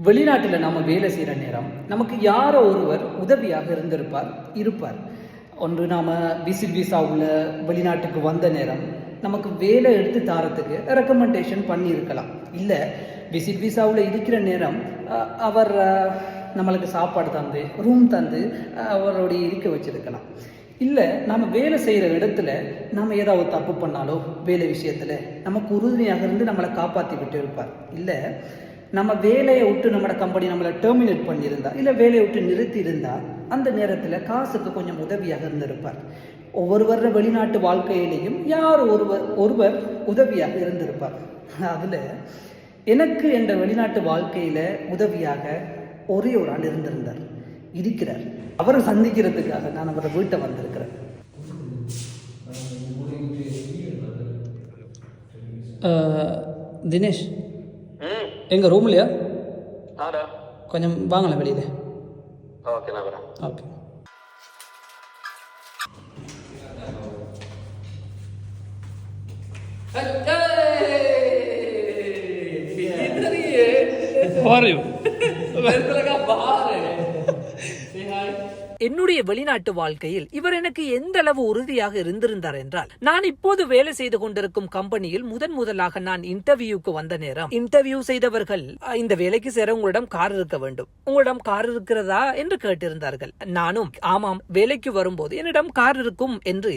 வெளிநாட்டில் நாம் வேலை செய்கிற நேரம் நமக்கு யாரோ ஒருவர் உதவியாக இருப்பார். ஒன்று நாம் விசிட் விசாவில் வெளிநாட்டுக்கு வந்த நேரம் நமக்கு வேலை எடுத்து தாரத்துக்கு ரெக்கமெண்டேஷன் பண்ணியிருக்கலாம். இல்லை விசிட் விசாவில் இருக்கிற நேரம் அவர் நம்மளுக்கு சாப்பாடு தந்து ரூம் தந்து அவருடைய இருக்க வச்சிருக்கலாம். இல்லை நம்ம வேலை செய்கிற இடத்துல நம்ம ஏதாவது தப்பு பண்ணாலோ வேலை விஷயத்தில் நமக்கு உறுதுணையாக இருந்து நம்மளை காப்பாற்றி விட்டு இருப்பார். இல்லை நம்ம வேலையை விட்டு நம்மளோட கம்பெனி நம்மளை டெர்மினேட் பண்ணியிருந்தா இல்லை வேலையை விட்டு நிறுத்தி இருந்தால் அந்த நேரத்தில் காசுக்கு கொஞ்சம் உதவியாக இருந்திருப்பார். ஒவ்வொருவர வெளிநாட்டு வாழ்க்கையிலையும் யார் ஒருவர் உதவியாக இருந்திருப்பார். அதில் எனக்கு என்ற வெளிநாட்டு வாழ்க்கையில் உதவியாக ஒரே ஒரு ஆள் இருக்கிறார். அவரை சந்திக்கிறதுக்காக நான் அவரை வீட்டை வந்திருக்கிறேன். தினேஷ் எங்க ரூம்லையா? கொஞ்சம் வாங்கலாம் வெளியில. ஓகே நான் வரேன். ஓகே. என்னுடைய வெளிநாட்டு வாழ்க்கையில் இவர் எனக்கு எந்த அளவு உறுதியாக இருந்திருந்தார் என்றால், நான் இப்போது வேலை செய்து கொண்டிருக்கும் கம்பெனியில் முதலாக நான் இன்டர்வியூக்கு வந்த நேரம் இன்டர்வியூ செய்தவர்கள் இந்த வேலைக்கு சேர உங்களிடம் கார் இருக்க வேண்டும், உங்களிடம் கார் இருக்கிறதா என்று கேட்டிருந்தார்கள். நானும் ஆமாம், வேலைக்கு வரும்போது என்னிடம் கார் இருக்கும் என்று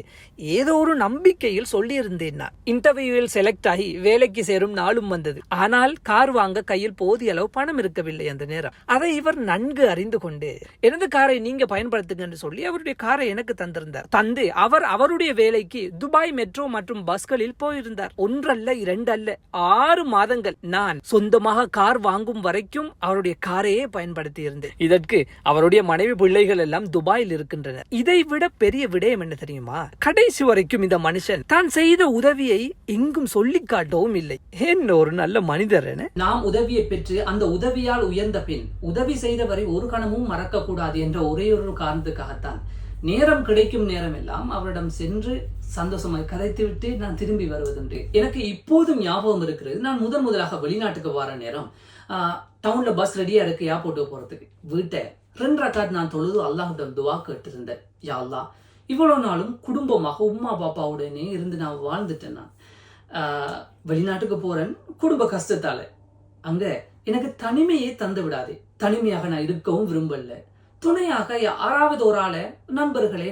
ஏதோ ஒரு நம்பிக்கையில் சொல்லியிருந்தேன். நான் இன்டர்வியூவில் செலக்ட் ஆகி வேலைக்கு சேரும் நாளும் வந்தது. ஆனால் கார் வாங்க கையில் போதிய அளவு பணம் இருக்கவில்லை அந்த நேரம். அதை இவர் நன்கு அறிந்து கொண்டு எனது காரை நீங்க பயன்படுத்துங்க சொல்லி அவருடைய காரை எனக்கு தந்து அவர் அவருடைய வேலைக்கு துபாய் மெட்ரோ மற்றும் பஸ்களில் போயிருந்தார். ஒன்றல்ல இரண்டல்ல 6 மாதங்கள் நான் சொந்தமாக கார் வாங்கும் வரைக்கும் அவருடைய காரையே பயன்படுத்தி இருந்தேன். இதற்கு அவருடைய மனைவி பிள்ளைகள் எல்லாம் துபாயில் இருக்கின்றனர். இதை விட பெரிய விடயம் என்ன தெரியுமா? கடைசி வரைக்கும் இந்த மனுஷன் தான் செய்த உதவியை எங்கும் சொல்லி காட்டவும் இல்லை. என்ன ஒரு நல்ல மனிதர். நாம் உதவியை பெற்று அந்த உதவியால் உயர்ந்த பின் உதவி செய்தவரை ஒரு கணமும் மறக்க கூடாது என்ற ஒரே ஒரு காரணத்துக்காகத்தான் நேரம் கிடைக்கும் நேரம் எல்லாம் அவரிடம் சென்று சந்தோஷமாய் கதைத்துவிட்டு நான் திரும்பி வருவதுண்டு. எனக்கு இப்போதும் ஞாபகம் இருக்கிறது. நான் முதலாக வெளிநாட்டுக்கு வர நேரம் டவுன்ல பஸ் ரெடியா இருக்கு ஏர்போர்ட்டுக்கு போறதுக்கு. வீட்டை 2 ரக்காத் நான் தொழுது அல்லாஹ்விடம் துவா கேட்டிருந்தேன். யா அல்லாஹ், இவ்வளவு நாளும் குடும்பமாக உம்மா பாப்பாவுடனே இருந்து நான் வாழ்ந்துட்டேன். நான் வெளிநாட்டுக்கு போறேன் குடும்ப கஷ்டத்தால. அங்க எனக்கு தனிமையே தந்து விடாது. தனிமையாக நான் இருக்கவும் விரும்பல. துணையாக யாராவது ஒரு ஆளை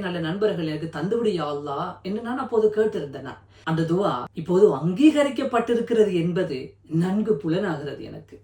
நல்ல நண்பர்களே எனக்கு தந்துவிடியா அல்லாஹ் என்று நான் அப்போது கேட்டிருந்தேன். அந்த துவா இப்போது அங்கீகரிக்கப்பட்டிருக்கிறது என்பது நன்கு புலனாகிறது எனக்கு.